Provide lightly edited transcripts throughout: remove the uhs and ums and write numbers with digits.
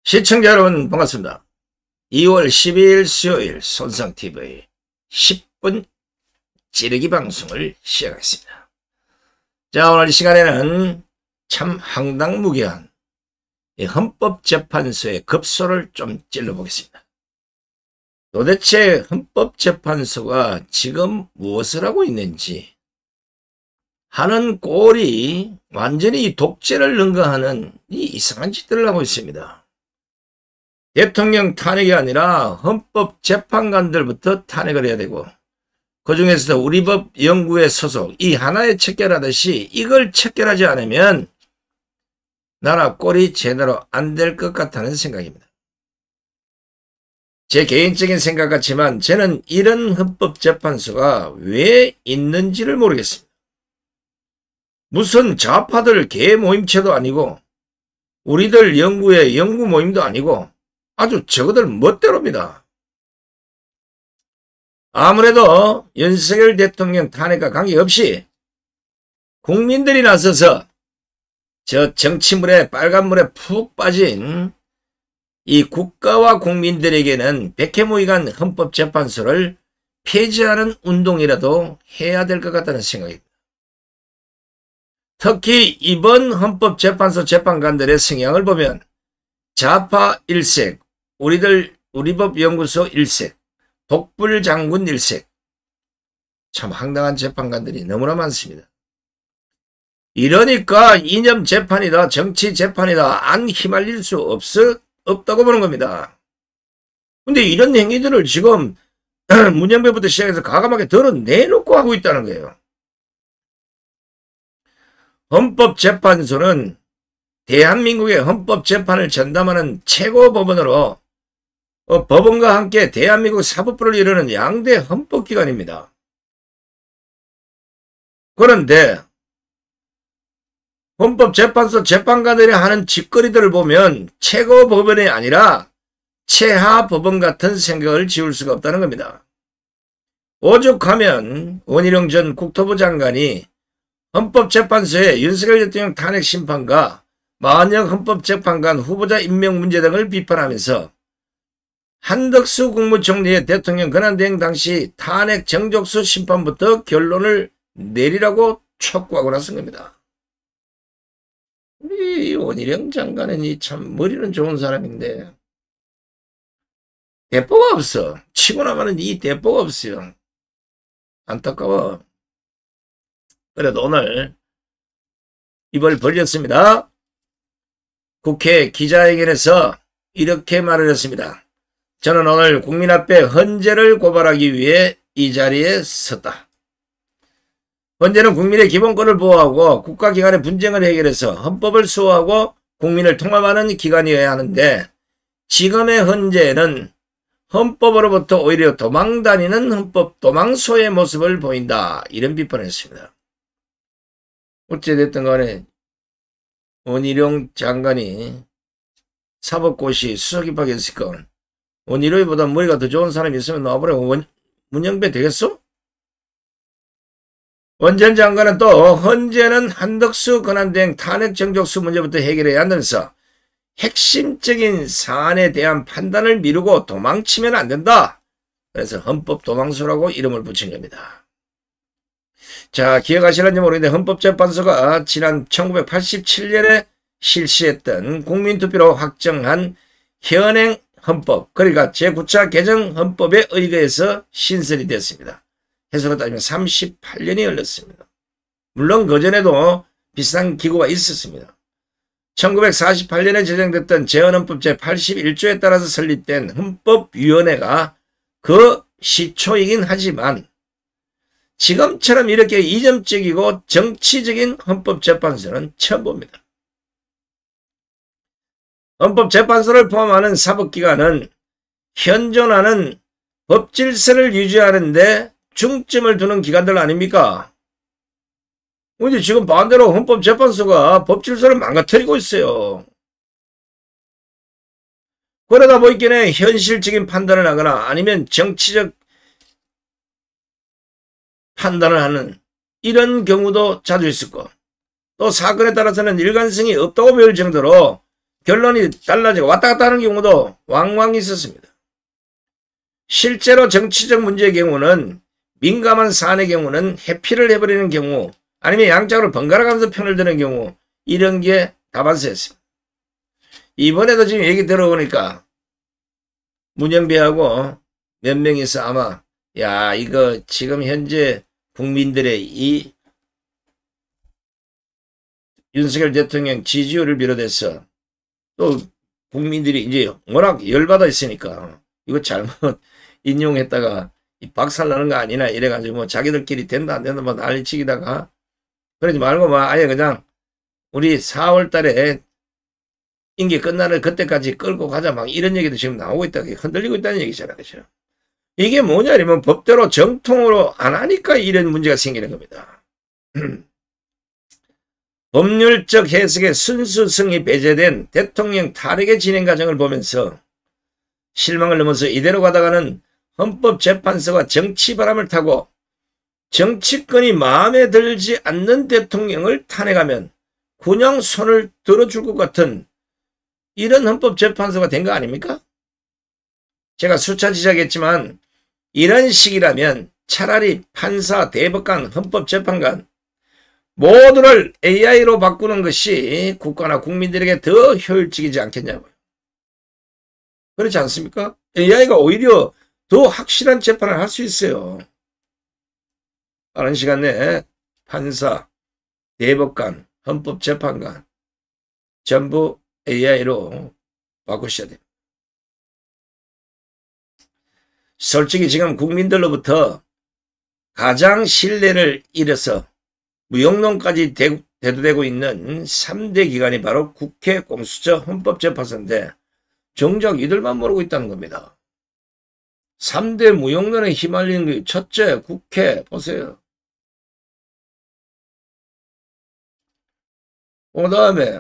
시청자 여러분 반갑습니다. 2월 12일 수요일 손상TV 10분 찌르기 방송을 시작하겠습니다. 자, 오늘 이 시간에는 참 황당무계한 헌법재판소의 급소를 좀 찔러보겠습니다. 도대체 헌법재판소가 지금 무엇을 하고 있는지 하는 꼴이 완전히 독재를 능가하는 이 이상한 짓들을 하고 있습니다. 대통령 탄핵이 아니라 헌법재판관들부터 탄핵을 해야 되고, 그 중에서도 우리 법 연구회 소속 이 하나에 척결하듯이 이걸 척결하지 않으면 나라 꼴이 제대로 안 될 것 같다는 생각입니다. 제 개인적인 생각 같지만 저는 이런 헌법재판소가 왜 있는지를 모르겠습니다. 무슨 좌파들 개 모임체도 아니고 우리들 연구회 연구 모임도 아니고 아주 저거들 멋대로입니다. 아무래도 윤석열 대통령 탄핵과 관계없이 국민들이 나서서 저 정치물에 빨간물에 푹 빠진 이 국가와 국민들에게는 백해무익한 헌법재판소를 폐지하는 운동이라도 해야 될 것 같다는 생각입니다. 특히 이번 헌법재판소 재판관들의 성향을 보면 좌파 1색, 우리법 연구소 1색, 독불장군 1색, 참 황당한 재판관들이 너무나 많습니다. 이러니까 이념 재판이다, 정치 재판이다, 안 휘말릴 수 없다고 보는 겁니다. 근데 이런 행위들을 지금 문영배부터 시작해서 과감하게 드러내놓고 하고 있다는 거예요. 헌법재판소는 대한민국의 헌법재판을 전담하는 최고법원으로 법원과 함께 대한민국 사법부를 이루는 양대 헌법기관입니다. 그런데 헌법재판소 재판관들이 하는 짓거리들을 보면 최고법원이 아니라 최하법원 같은 생각을 지울 수가 없다는 겁니다. 오죽하면 원희룡 전 국토부 장관이 헌법재판소의 윤석열 대통령 탄핵 심판과 마흔역 헌법재판관 후보자 임명 문제 등을 비판하면서 한덕수 국무총리의 대통령 권한대행 당시 탄핵 정족수 심판부터 결론을 내리라고 촉구하고 나선 겁니다. 이 원희룡 장관은 참 머리는 좋은 사람인데 대포가 없어. 치고 나가는 이 대포가 없어요. 안타까워. 그래도 오늘 입을 벌렸습니다. 국회 기자회견에서 이렇게 말을 했습니다. 저는 오늘 국민 앞에 헌재를 고발하기 위해 이 자리에 섰다. 헌재는 국민의 기본권을 보호하고 국가기관의 분쟁을 해결해서 헌법을 수호하고 국민을 통합하는 기관이어야 하는데 지금의 헌재는 헌법으로부터 오히려 도망다니는 헌법 도망소의 모습을 보인다. 이런 비판을 했습니다. 어찌됐든 간에 원희룡 장관이 사법고시 수석 입학했으니까 원희룡보다 머리가 더 좋은 사람이 있으면 나와보래. 문영배 되겠어? 원 전 장관은 또 헌재는 한덕수 권한대행 탄핵 정족수 문제부터 해결해야 한다면서 핵심적인 사안에 대한 판단을 미루고 도망치면 안 된다. 그래서 헌법 도망소라고 이름을 붙인 겁니다. 자, 기억하실런지 모르겠는데 헌법재판소가 지난 1987년에 실시했던 국민투표로 확정한 현행 헌법, 그러니까 제9차 개정 헌법에 의거해서 신설이 됐습니다. 해석을 따지면 38년이 흘렀습니다. 물론 그전에도 비슷한 기구가 있었습니다. 1948년에 제정됐던 재헌헌법 제81조에 따라서 설립된 헌법위원회가 그 시초이긴 하지만 지금처럼 이렇게 이념적이고 정치적인 헌법재판소는 처음 봅니다. 헌법재판소를 포함하는 사법기관은 현존하는 법질서를 유지하는 데 중점을 두는 기관들 아닙니까? 근데 지금 반대로 헌법재판소가 법질서를 망가뜨리고 있어요. 그러다 보이기에 현실적인 판단을 하거나 아니면 정치적 판단을 하는 이런 경우도 자주 있을 거. 또 사건에 따라서는 일관성이 없다고 배울 정도로 결론이 달라지고 왔다 갔다 하는 경우도 왕왕 있었습니다. 실제로 정치적 문제의 경우는 민감한 사안의 경우는 회피를 해버리는 경우 아니면 양쪽으로 번갈아가면서 편을 드는 경우 이런 게 다반사였습니다. 이번에도 지금 얘기 들어보니까 문영배하고 몇 명이서 아마 야 이거 지금 현재 국민들의 이 윤석열 대통령 지지율을 비롯해서 또 국민들이 이제 워낙 열받아 있으니까 이거 잘못 인용했다가 박살나는 거 아니나 이래가지고 뭐 자기들끼리 된다 안 된다 뭐 난리치기다가 그러지 말고 뭐 아예 그냥 우리 4월 달에 임기 끝나는 그때까지 끌고 가자 막 이런 얘기도 지금 나오고 있다 흔들리고 있다는 얘기잖아. 그죠? 이게 뭐냐면 법대로 정통으로 안 하니까 이런 문제가 생기는 겁니다. 법률적 해석의 순수성이 배제된 대통령 탄핵의 진행 과정을 보면서 실망을 넘어서 이대로 가다가는 헌법재판소가 정치바람을 타고 정치권이 마음에 들지 않는 대통령을 탄핵하면 그냥 손을 들어줄 것 같은 이런 헌법재판소가 된 거 아닙니까? 제가 수차 지적했지만 이런 식이라면 차라리 판사, 대법관, 헌법재판관 모두를 AI로 바꾸는 것이 국가나 국민들에게 더 효율적이지 않겠냐고요. 그렇지 않습니까? AI가 오히려 더 확실한 재판을 할 수 있어요. 빠른 시간 내에 판사, 대법관, 헌법재판관 전부 AI로 바꾸셔야 됩니다. 솔직히 지금 국민들로부터 가장 신뢰를 잃어서 무용론까지 대두되고 있는 3대 기관이 바로 국회, 공수처, 헌법재판소인데 정작 이들만 모르고 있다는 겁니다. 3대 무용론에 휘말리는 게 첫째 국회 보세요. 그 다음에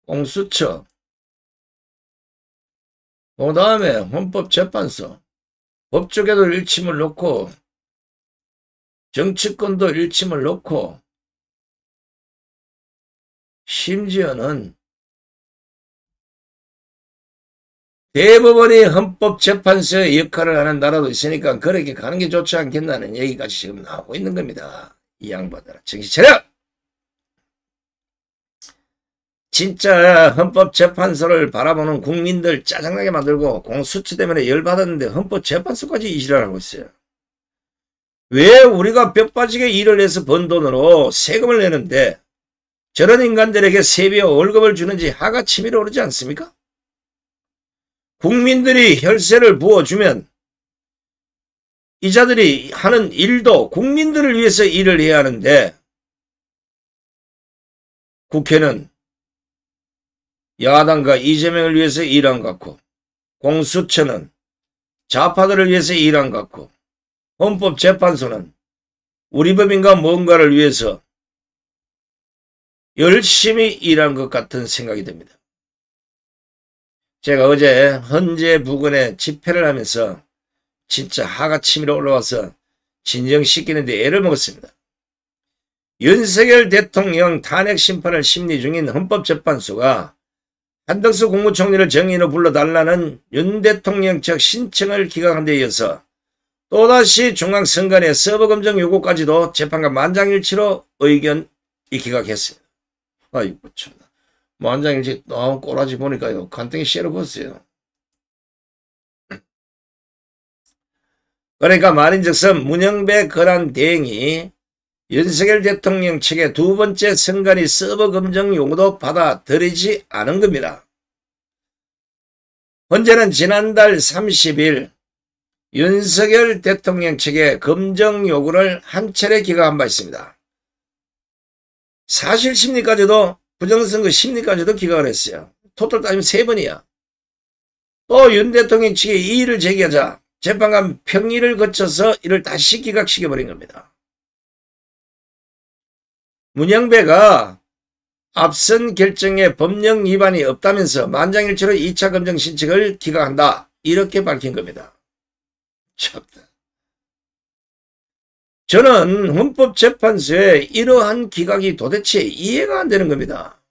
공수처, 그 다음에 헌법재판소, 법조계도 일침을 놓고 정치권도 일침을 놓고 심지어는 대법원이 헌법재판소의 역할을 하는 나라도 있으니까 그렇게 가는 게 좋지 않겠나는 얘기까지 지금 나오고 있는 겁니다. 이 양반들아 정신 차려! 진짜 헌법재판소를 바라보는 국민들 짜증나게 만들고 공수처 때문에 열받았는데 헌법재판소까지 이질을 하고 있어요. 왜 우리가 뼈 빠지게 일을 해서 번 돈으로 세금을 내는데 저런 인간들에게 세비와 월급을 주는지 하가 치밀어 오르지 않습니까? 국민들이 혈세를 부어주면 이자들이 하는 일도 국민들을 위해서 일을 해야 하는데 국회는 야당과 이재명을 위해서 일한 것 같고 공수처는 좌파들을 위해서 일한 것 같고 헌법재판소는 우리 법인과 뭔가를 위해서 열심히 일한 것 같은 생각이 듭니다. 제가 어제 헌재 부근에 집회를 하면서 진짜 하가 치밀어 올라와서 진정시키는데 애를 먹었습니다. 윤석열 대통령 탄핵 심판을 심리 중인 헌법재판소가 한덕수 국무총리를 정인으로 불러달라는 윤 대통령 측 신청을 기각한 데 이어서 또다시 중앙선관위 서버 검증 요구까지도 재판관 만장일치로 의견이 기각했습니다. 아이고 참 만장일치 나온 꼬라지 보니까요 간땡이 씌어버렸어요. 그러니까 말인즉슨 문영배 거란 대행이 윤석열 대통령 측의 두 번째 선관위 서버 검증 요구도 받아들이지 않은 겁니다. 헌재는 지난달 30일 윤석열 대통령 측의 검증 요구를 한 차례 기각한 바 있습니다. 사실 심리까지도 부정선거 심리까지도 기각을 했어요. 토탈 따지면 3번이야. 또 윤 대통령 측에 이의를 제기하자 재판관 평의를 거쳐서 이를 다시 기각시켜버린 겁니다. 문영배가 앞선 결정에 법령 위반이 없다면서 만장일치로 2차 검증 신청을 기각한다. 이렇게 밝힌 겁니다. 참다. 저는 헌법재판소의 이러한 기각이 도대체 이해가 안 되는 겁니다.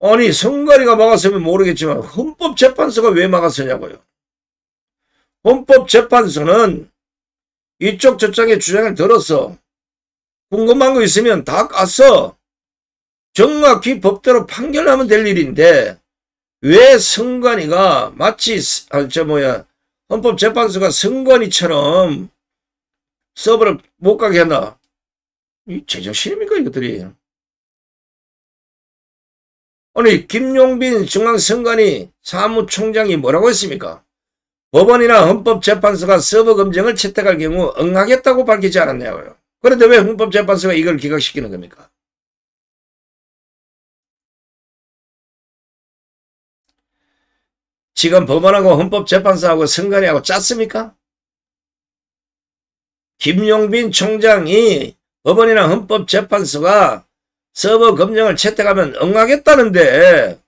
아니 선관위가 막았으면 모르겠지만 헌법재판소가 왜 막았느냐고요. 헌법재판소는 이쪽 저쪽의 주장을 들어서 궁금한 거 있으면 다 까서 정확히 법대로 판결하면 될 일인데 왜 선관위가 마치 헌법재판소가 선관위처럼 서버를 못 가게 했나? 이 제정신입니까 이것들이? 아니 김용빈 중앙선관위 사무총장이 뭐라고 했습니까? 법원이나 헌법재판소가 서버 검증을 채택할 경우 응하겠다고 밝히지 않았냐고요. 그런데 왜 헌법재판소가 이걸 기각시키는 겁니까? 지금 법원하고 헌법재판소하고 선관위하고 짰습니까? 김용빈 총장이 법원이나 헌법재판소가 서버 검증을 채택하면 응하겠다는데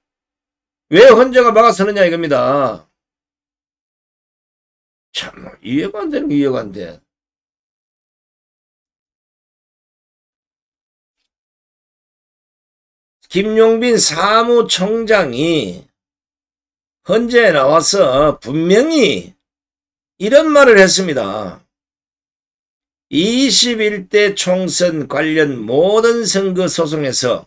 왜 헌재가 막아서느냐 이겁니다. 참 이해가 안 되는 게 이해가 안 돼. 김용빈 사무총장이 헌재에 나와서 분명히 이런 말을 했습니다. 21대 총선 관련 모든 선거 소송에서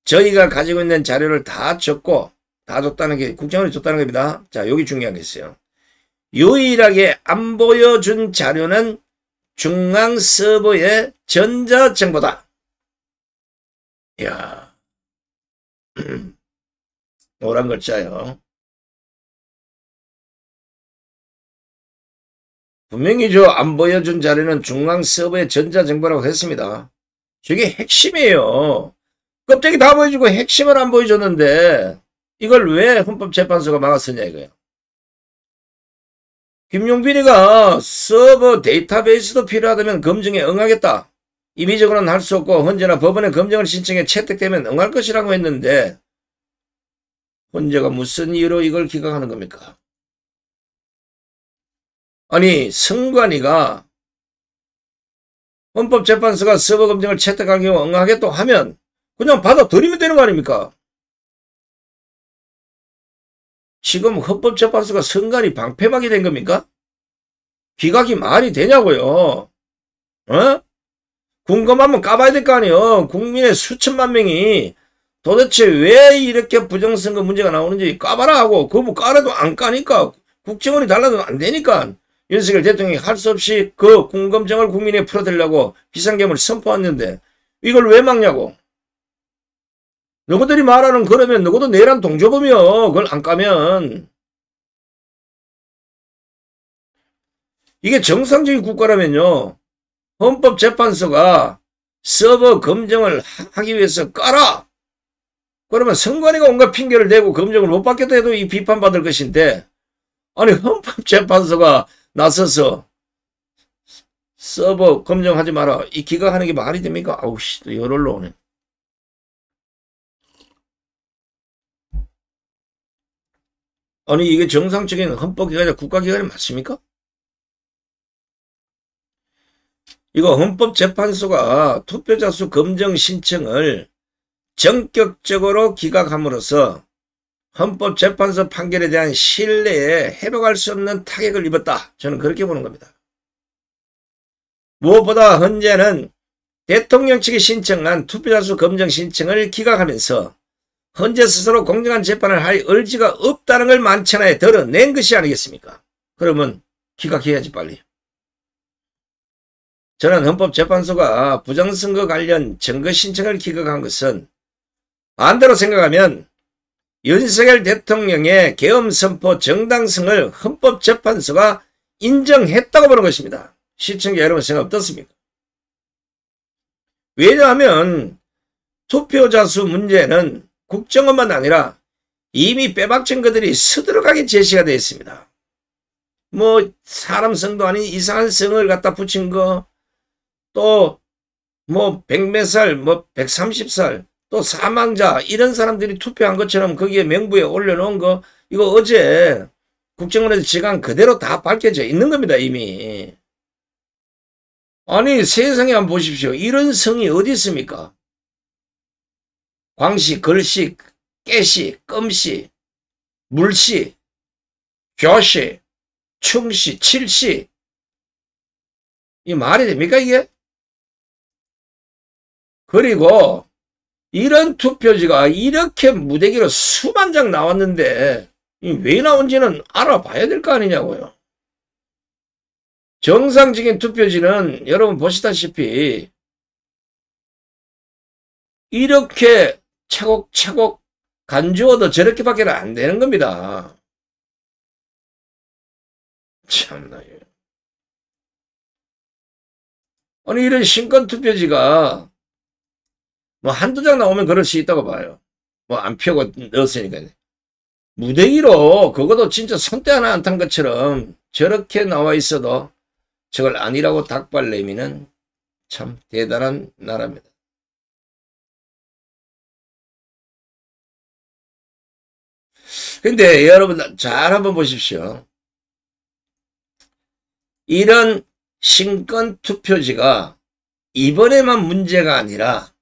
저희가 가지고 있는 자료를 다 줬고 다 줬다는 게 국정원이 줬다는 겁니다. 자, 여기 중요한 게 있어요. 유일하게 안 보여준 자료는 중앙 서버의 전자정보다. 이야, 노란 글자요. 분명히 안 보여준 자료는 중앙 서버의 전자정보라고 했습니다. 저게 핵심이에요. 껍데기 다 보여주고 핵심을 안 보여줬는데 이걸 왜 헌법재판소가 막았느냐 이거예요. 김용빈이가 서버 데이터베이스도 필요하다면 검증에 응하겠다. 임의적으로는 할 수 없고 헌재나 법원의 검증을 신청해 채택되면 응할 것이라고 했는데 헌재가 무슨 이유로 이걸 기각하는 겁니까? 아니 선관위가 헌법재판소가 서버 검증을 채택할 경우 응하겠다고 하면 그냥 받아들이면 되는 거 아닙니까? 지금 헌법재판소가 선관위 방패막이 된 겁니까? 기각이 말이 되냐고요. 어? 궁금하면 까봐야 될 거 아니에요. 국민의 수천만 명이 도대체 왜 이렇게 부정선거 문제가 나오는지 까봐라 하고 그거 뭐 까라도 안 까니까 국정원이 달라도 안 되니까 윤석열 대통령이 할 수 없이 그 궁금증을 국민에 풀어드리려고 비상계엄을 선포했는데 이걸 왜 막냐고. 너희들이 말하는 그러면 너희도 내란 동조범이요. 그걸 안 까면. 이게 정상적인 국가라면요. 헌법재판소가 서버 검증을 하기 위해서 까라. 그러면 선관위가 온갖 핑계를 대고 검증을 못 받겠다 해도 이 비판받을 것인데 아니 헌법재판소가 나서서 서버 검증하지 마라. 이 기각하는 게 말이 됩니까? 아우씨 또 열흘로 오네. 아니 이게 정상적인 헌법기관이 국가기관이 맞습니까? 이거 헌법재판소가 투표자 수 검증 신청을 전격적으로 기각함으로써 헌법재판소 판결에 대한 신뢰에 회복할 수 없는 타격을 입었다. 저는 그렇게 보는 겁니다. 무엇보다 헌재는 대통령 측이 신청한 투표자 수 검증 신청을 기각하면서 헌재 스스로 공정한 재판을 할 의지가 없다는 걸 만천하에 드러낸 것이 아니겠습니까? 그러면 기각해야지 빨리. 저는 헌법재판소가 부정선거 관련 증거 신청을 기각한 것은 반대로 생각하면 윤석열 대통령의 계엄 선포 정당성을 헌법재판소가 인정했다고 보는 것입니다. 시청자 여러분 생각 어떻습니까? 왜냐하면 투표자 수 문제는 국정원만 아니라 이미 빼박 증거들이 스들어가게 제시가 되어 있습니다. 뭐 사람 성도 아닌 이상한 성을 갖다 붙인 거, 또 뭐 100몇 살, 뭐 130살, 또 사망자 이런 사람들이 투표한 것처럼 거기에 명부에 올려놓은 거 이거 어제 국정원에서 지간 그대로 다 밝혀져 있는 겁니다. 이미. 아니 세상에 한번 보십시오. 이런 성이 어디 있습니까? 광식, 걸식, 깨시, 껌시, 물시, 교시, 충시, 칠시. 이 말이 됩니까 이게? 그리고 이런 투표지가 이렇게 무대기로 수만 장 나왔는데 왜 나온지는 알아봐야 될 거 아니냐고요. 정상적인 투표지는 여러분 보시다시피 이렇게 차곡차곡 간주어도 저렇게밖에 안 되는 겁니다. 참나. 아니 이런 신권 투표지가 뭐 한두 장 나오면 그럴 수 있다고 봐요. 뭐 안 펴고 넣었으니까. 무대기로 그것도 진짜 손대 하나 안 탄 것처럼 저렇게 나와 있어도 저걸 아니라고 닭발 내미는 참 대단한 나라입니다. 근데 여러분 잘 한번 보십시오. 이런 신권 투표지가 이번에만 문제가 아니라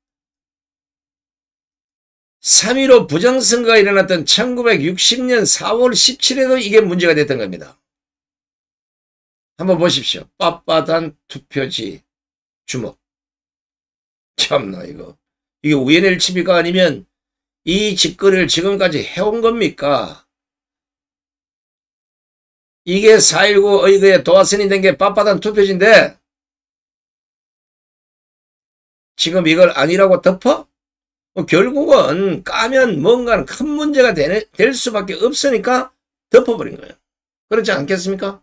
3.15 부정선거가 일어났던 1960년 4월 17일에도 이게 문제가 됐던 겁니다. 한번 보십시오. 빳빳한 투표지 주먹. 참나 이게 우연의 일치입니까? 아니면 이 짓거리를 지금까지 해온 겁니까? 이게 4.19 의거에 도화선이 된 게 빳빳한 투표지인데 지금 이걸 아니라고 덮어? 결국은 까면 뭔가는 큰 문제가 될 수밖에 없으니까 덮어버린 거예요. 그렇지 않겠습니까?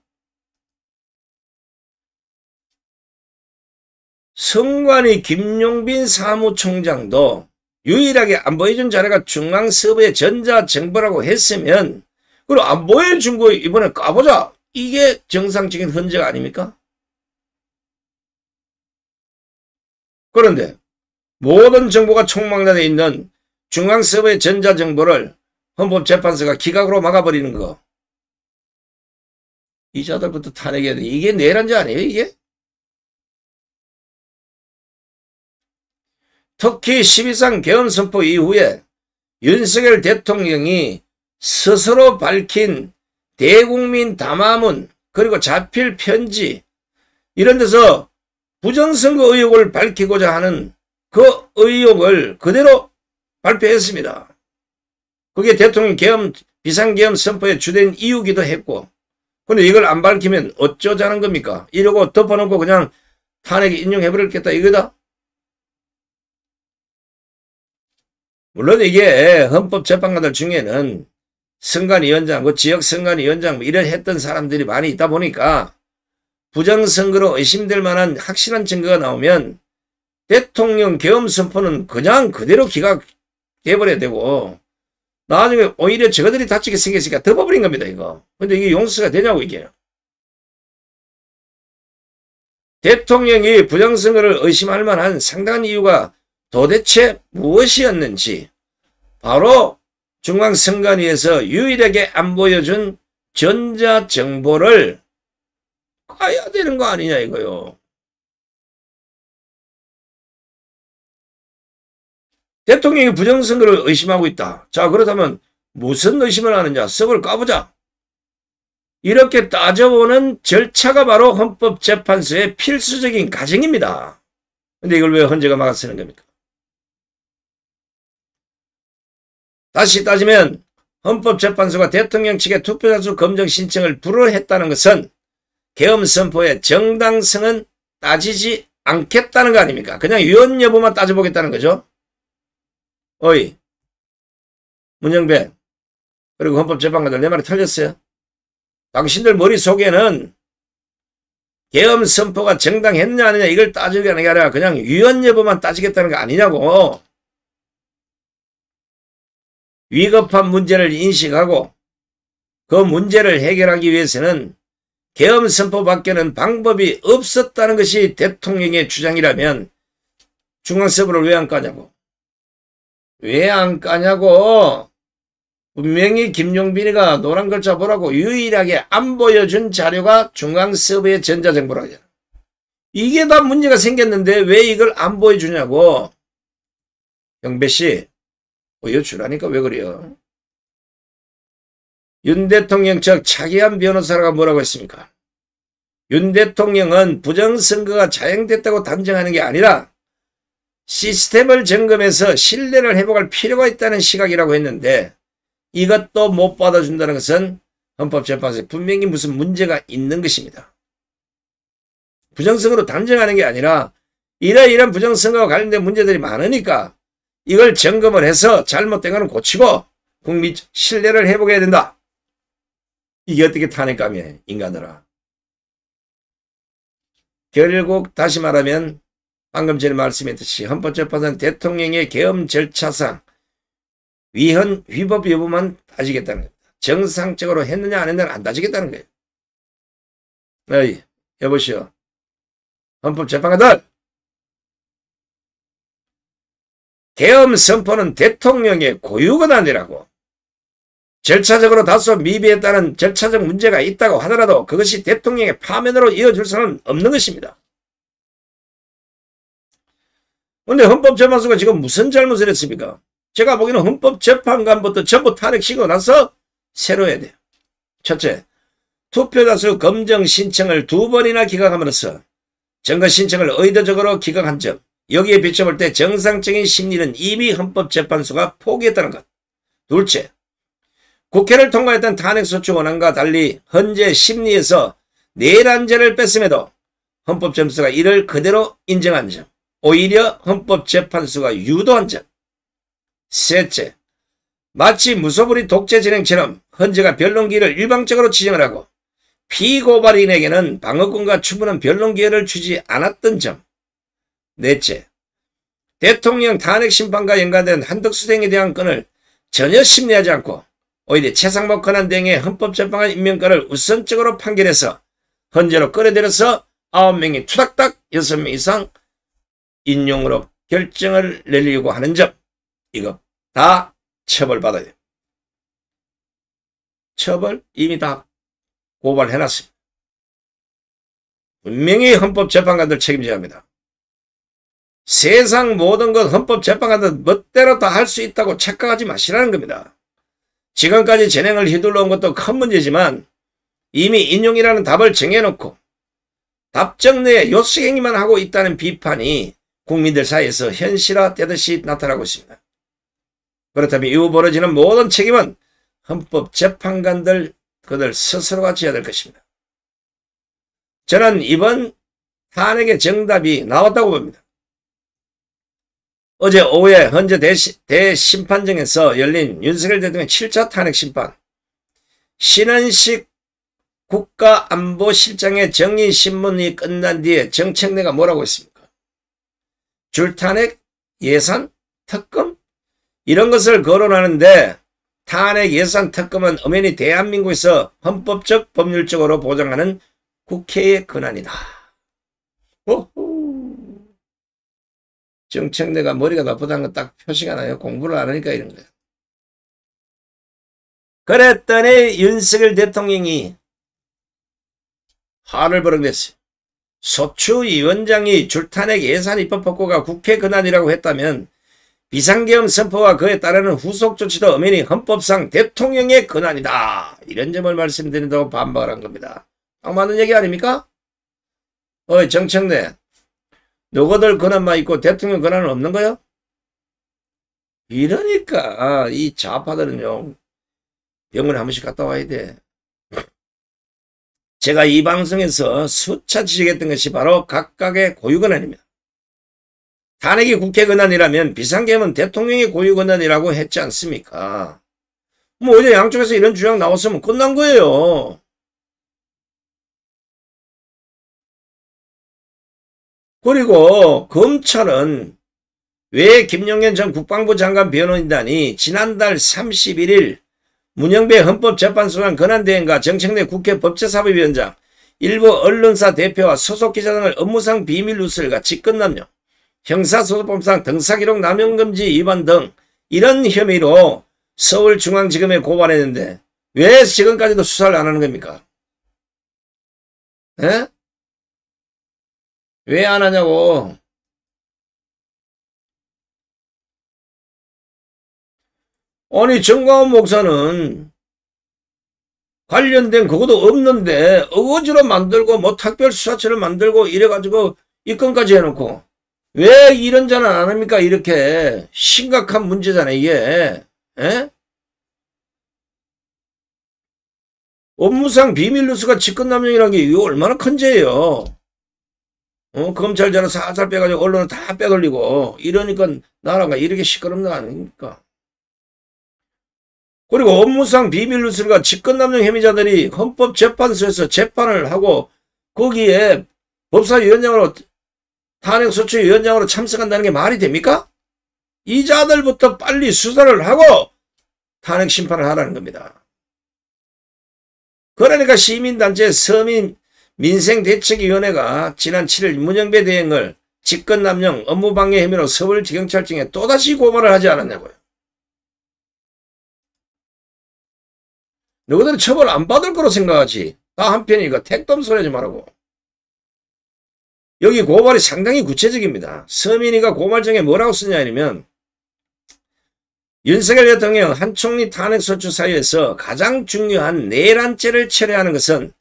선관위 김용빈 사무총장도 유일하게 안 보여준 자료가 중앙서버의 전자정보라고 했으면 그리고 안 보여준 거 이번에 까보자. 이게 정상적인 흔적 아닙니까? 그런데 모든 정보가 총망라되어 있는 중앙서버의 전자정보를 헌법재판소가 기각으로 막아버리는 거. 이 자들부터 탄핵해야 돼. 이게 내란죄 아니에요 이게? 특히 12.3 계엄선포 이후에 윤석열 대통령이 스스로 밝힌 대국민 담화문 그리고 자필 편지 이런 데서 부정선거 의혹을 밝히고자 하는 그 의혹을 그대로 발표했습니다. 그게 대통령 비상계엄 선포의 주된 이유기도 했고 근데 이걸 안 밝히면 어쩌자는 겁니까? 이러고 덮어놓고 그냥 탄핵에 인용해버렸겠다 이거다? 물론 이게 헌법재판관들 중에는 선관위원장, 지역 선관위원장 이런 했던 사람들이 많이 있다 보니까 부정선거로 의심될 만한 확실한 증거가 나오면 대통령 계엄 선포는 그냥 그대로 기각돼버려야 되고 나중에 오히려 저거들이 다치게 생겼으니까 덮어버린 겁니다 이거. 근데 이게 용서가 되냐고 이게. 대통령이 부정선거를 의심할 만한 상당한 이유가 도대체 무엇이었는지 바로 중앙선관위에서 유일하게 안 보여준 전자정보를 까야 되는 거 아니냐 이거요. 대통령이 부정선거를 의심하고 있다. 자 그렇다면 무슨 의심을 하느냐. 썩을 까보자. 이렇게 따져보는 절차가 바로 헌법재판소의 필수적인 과정입니다. 근데 이걸 왜 헌재가 막아쓰는 겁니까? 다시 따지면 헌법재판소가 대통령 측의 투표자 수 검증 신청을 불허했다는 것은 계엄 선포의 정당성은 따지지 않겠다는 거 아닙니까? 그냥 위헌 여부만 따져보겠다는 거죠. 어이 문영배 그리고 헌법재판관들 내 말이 틀렸어요? 당신들 머릿속에는 계엄 선포가 정당했냐 아니냐 이걸 따지려는 게 아니라 그냥 위헌 여부만 따지겠다는 거 아니냐고. 위급한 문제를 인식하고 그 문제를 해결하기 위해서는 계엄 선포밖에는 방법이 없었다는 것이 대통령의 주장이라면 중앙서버를 왜 안 까냐고. 왜 안 까냐고. 분명히 김용빈이가 노란 글자 보라고 유일하게 안 보여준 자료가 중앙서버의 전자정보라고 하잖아. 이게 다 문제가 생겼는데 왜 이걸 안 보여주냐고. 영배씨 보여주라니까 왜 그래요? 윤 대통령 측 차기한 변호사가 뭐라고 했습니까? 윤 대통령은 부정선거가 자행됐다고 단정하는 게 아니라 시스템을 점검해서 신뢰를 회복할 필요가 있다는 시각이라고 했는데 이것도 못 받아준다는 것은 헌법재판소에 분명히 무슨 문제가 있는 것입니다. 부정선거로 단정하는 게 아니라 이러이러한 부정선거와 관련된 문제들이 많으니까 이걸 점검을 해서 잘못된 거는 고치고 국민 신뢰를 회복해야 된다. 이게 어떻게 탄핵감이에요, 인간들아. 결국 다시 말하면 방금 전에 말씀했듯이 헌법재판소는 대통령의 계엄 절차상 위법 여부만 따지겠다는 겁니다. 정상적으로 했느냐 안 했느냐 안 따지겠다는 거예요. 어이, 여보시오. 헌법재판관들, 계엄 선포는 대통령의 고유권한이라고. 절차적으로 다소 미비했다는 절차적 문제가 있다고 하더라도 그것이 대통령의 파면으로 이어질 수는 없는 것입니다. 그런데 헌법재판소가 지금 무슨 잘못을 했습니까? 제가 보기에는 헌법재판관부터 전부 탄핵시키고 나서 새로 해야 돼요. 첫째, 투표자수 검정 신청을 2번이나 기각함으로써 정거 신청을 의도적으로 기각한 점, 여기에 비춰볼 때 정상적인 심리는 이미 헌법재판소가 포기했다는 것. 둘째, 국회를 통과했던 탄핵소추 원안과 달리 헌재 심리에서 내란죄를 뺐음에도 헌법재판소가 이를 그대로 인정한 점, 오히려 헌법재판소가 유도한 점. 셋째, 마치 무소불위 독재 진행처럼 헌재가 변론기회를 일방적으로 지정을 하고 피고발인에게는 방어권과 충분한 변론 기회를 주지 않았던 점. 넷째, 대통령 탄핵심판과 연관된 한덕수 등에 대한 건을 전혀 심리하지 않고 오히려 최상목 권한대행의 헌법재판관 임명권을 우선적으로 판결해서 헌재로 끌어들여서 9명이 투닥닥 6명 이상 인용으로 결정을 내리려고 하는 점, 이거 다 처벌받아야 돼요. 처벌 이미 다 고발해놨습니다. 분명히 헌법재판관들 책임져야 합니다. 세상 모든 것 헌법재판관들 멋대로 다 할 수 있다고 착각하지 마시라는 겁니다. 지금까지 진행을 휘둘러 온 것도 큰 문제지만 이미 인용이라는 답을 정해놓고 답정 내에 요식행위만 하고 있다는 비판이 국민들 사이에서 현실화되듯이 나타나고 있습니다. 그렇다면 이후 벌어지는 모든 책임은 헌법재판관들 그들 스스로가 져야 될 것입니다. 저는 이번 탄핵의 정답이 나왔다고 봅니다. 어제 오후에 헌재 대심판정에서 열린 윤석열 대통령 7차 탄핵심판, 신원식 국가안보실장의 정의신문이 끝난 뒤에 정책내가 뭐라고 했습니까? 줄탄핵, 예산, 특검 이런 것을 거론하는데 탄핵, 예산, 특검은 엄연히 대한민국에서 헌법적, 법률적으로 보장하는 국회의 권한이다. 정책내가 머리가 나쁘다는 건 딱 표시가 나요. 공부를 안 하니까 이런 거예요. 그랬더니 윤석열 대통령이 화를 버럭냈어요. 소추위원장이 줄탄핵 예산 입법 법고가 국회 권한이라고 했다면 비상계엄 선포와 그에 따르는 후속 조치도 엄연히 헌법상 대통령의 권한이다. 이런 점을 말씀드린다고 반박을 한 겁니다. 딱 맞는 얘기 아닙니까? 어이 정책내, 너희들 권한만 있고 대통령 권한은 없는 거요? 이러니까 이 좌파들은요 병원에 한 번씩 갔다 와야 돼. 제가 이 방송에서 수차 지적했던 것이 바로 각각의 고유권한입니다. 탄핵이 국회 권한이라면 비상계엄은 대통령의 고유권한이라고 했지 않습니까? 뭐 어제 양쪽에서 이런 주장 나왔으면 끝난 거예요. 그리고 검찰은 왜 김용현 전 국방부 장관 변호인단이 지난달 31일 문영배 헌법재판소장 권한대행과 정책내 국회 법제사법위원장, 일부 언론사 대표와 소속 기자 등을 업무상 비밀 누설과 직권남용, 형사소송법상 등사기록 남용금지 위반 등 이런 혐의로 서울중앙지검에 고발했는데 왜 지금까지도 수사를 안 하는 겁니까? 에? 왜 안 하냐고. 아니 정광훈 목사는 관련된 그것도 없는데 어거지로 만들고 뭐 특별수사처를 만들고 이래가지고 입건까지 해놓고 왜 이런 자는 안 합니까? 이렇게 심각한 문제잖아요 이게. 에? 업무상 비밀누수가 직권남용이라는 게 이거 얼마나 큰 죄예요. 검찰자는 살살 빼가지고 언론을 다 빼돌리고 이러니까 나라가 이렇게 시끄럽는 거 아닙니까? 그리고 업무상 비밀누설과 직권남용 혐의자들이 헌법재판소에서 재판을 하고 거기에 법사위원장으로 탄핵소추위원장으로 참석한다는 게 말이 됩니까? 이 자들부터 빨리 수사를 하고 탄핵 심판을 하라는 겁니다. 그러니까 시민단체 서민민생대책위원회가 지난 7일 문영배 대행을 직권남용 업무방해 혐의로 서울지경찰청에 또다시 고발을 하지 않았냐고요. 너희들은 처벌 안 받을 거로 생각하지. 다 한편이니까 택도 소리 하지 말라고. 여기 고발이 상당히 구체적입니다. 서민이가 고발장에 뭐라고 쓰냐 하면 윤석열 대통령 한 총리 탄핵소추 사유에서 가장 중요한 내란죄를 철회하는 것은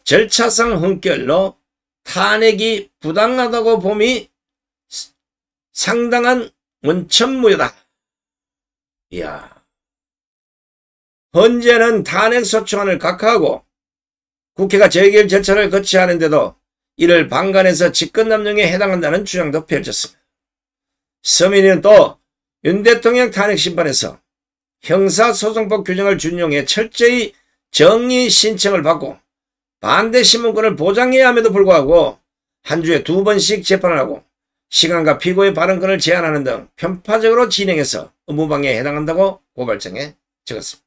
절차상 흠결로 탄핵이 부당하다고 봄이 상당한 원천무효다. 이야. 헌재는 탄핵소추안을 각하하고 국회가 재결 절차를 거쳐야 하는데도 이를 방관해서 직권남용에 해당한다는 주장도 펼쳤습니다. 서민이는 또 윤 대통령 탄핵 심판에서 형사소송법 규정을 준용해 철저히 정의 신청을 받고 반대 신문권을 보장해야 함에도 불구하고 한 주에 2번씩 재판을 하고 시간과 피고의 발언권을 제한하는 등 편파적으로 진행해서 업무방해에 해당한다고 고발장에 적었습니다.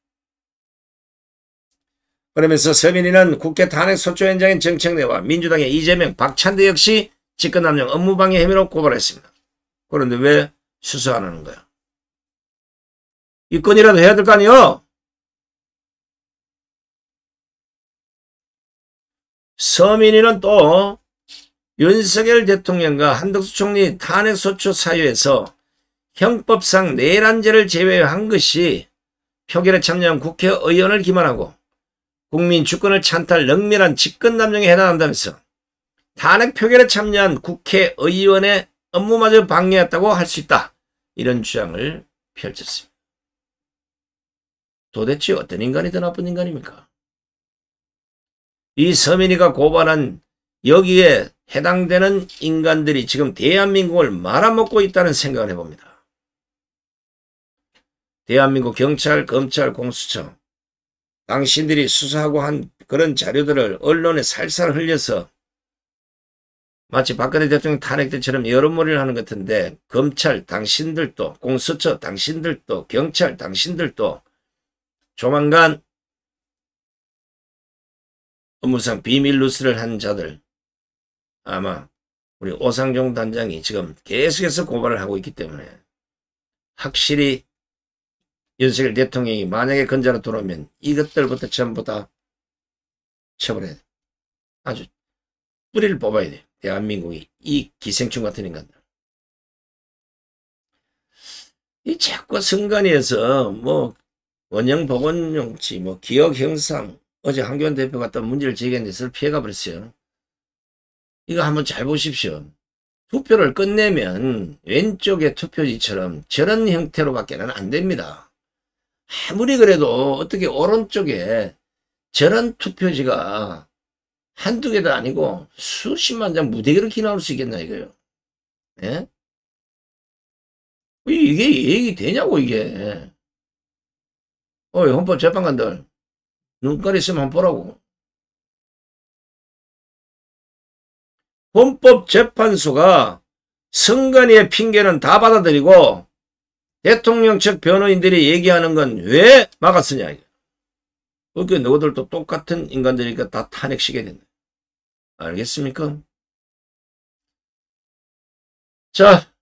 그러면서 서민이는 국회 탄핵소추 현장인 정청래와 민주당의 이재명, 박찬대 역시 직권남용 업무방해 혐의로 고발했습니다. 그런데 왜 수사 안 하는 거야? 입건이라도 해야 될 거 아니에요? 서민이는 또 윤석열 대통령과 한덕수 총리 탄핵소추 사유에서 형법상 내란죄를 제외한 것이 표결에 참여한 국회의원을 기만하고 국민 주권을 찬탈 능멸한 직권남용에 해당한다면서 탄핵 표결에 참여한 국회의원의 업무마저 방해했다고 할 수 있다. 이런 주장을 펼쳤습니다. 도대체 어떤 인간이 더 나쁜 인간입니까? 이 서민이가 고발한 여기에 해당되는 인간들이 지금 대한민국을 말아먹고 있다는 생각을 해봅니다. 대한민국 경찰, 검찰, 공수처 당신들이 수사하고 한 그런 자료들을 언론에 살살 흘려서 마치 박근혜 대통령 탄핵 때처럼 여론몰이를 하는 것 같은데 검찰 당신들도 공수처 당신들도 경찰 당신들도 조만간 업무상 비밀 누설을 한 자들 아마 우리 오상종 단장이 지금 계속해서 고발을 하고 있기 때문에 확실히 윤석열 대통령이 만약에 건자로 들어오면 이것들부터 전부 다 처벌해야 돼. 아주 뿌리를 뽑아야 돼. 대한민국이 이 기생충 같은 인간들. 이 자꾸 선관위에서 뭐 원형 복원용지 뭐 기억 형상 어제 한교안 대표가 어떤 문제를 제기했는데 서로 피해가 버렸어요. 이거 한번 잘 보십시오. 투표를 끝내면 왼쪽의 투표지처럼 저런 형태로밖에는 안 됩니다. 아무리 그래도 어떻게 오른쪽에 저런 투표지가 한두 개도 아니고 수십만 장 무대기로 나올 수 있겠나 이거요. 예? 이게 얘기 되냐고 이게. 헌법재판관들 눈깔이 있으면 한번 보라고. 헌법재판소가 선관위의 핑계는 다 받아들이고 대통령 측 변호인들이 얘기하는 건 왜 막았으냐. 그러니까 너희들도 똑같은 인간들이니까 다 탄핵시켜야 된다. 알겠습니까? 자,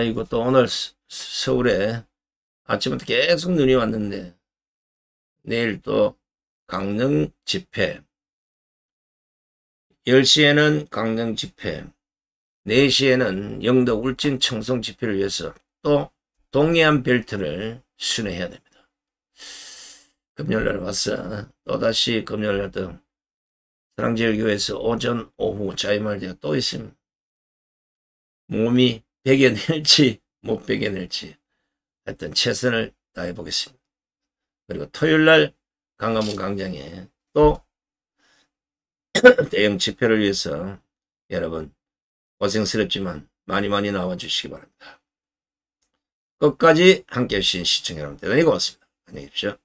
이거 또 오늘 서울에 아침부터 계속 눈이 왔는데 내일 또 강릉 집회 10시에는 강릉 집회 4시에는 영덕 울진 청송 집회를 위해서 또 동해안 벨트를 순회해야 됩니다. 금요일날 와서 또다시 금요일날도 사랑제일교회에서 오전 오후 자유말대가 또 있습니다. 몸이 배겨낼지 못 배겨낼지 하여튼 최선을 다해보겠습니다. 그리고 토요일날 강화문 광장에 또 대형 집회를 위해서 여러분 고생스럽지만 많이 나와주시기 바랍니다. 끝까지 함께해 주신 시청자 여러분 대단히 고맙습니다. 안녕히 계십시오.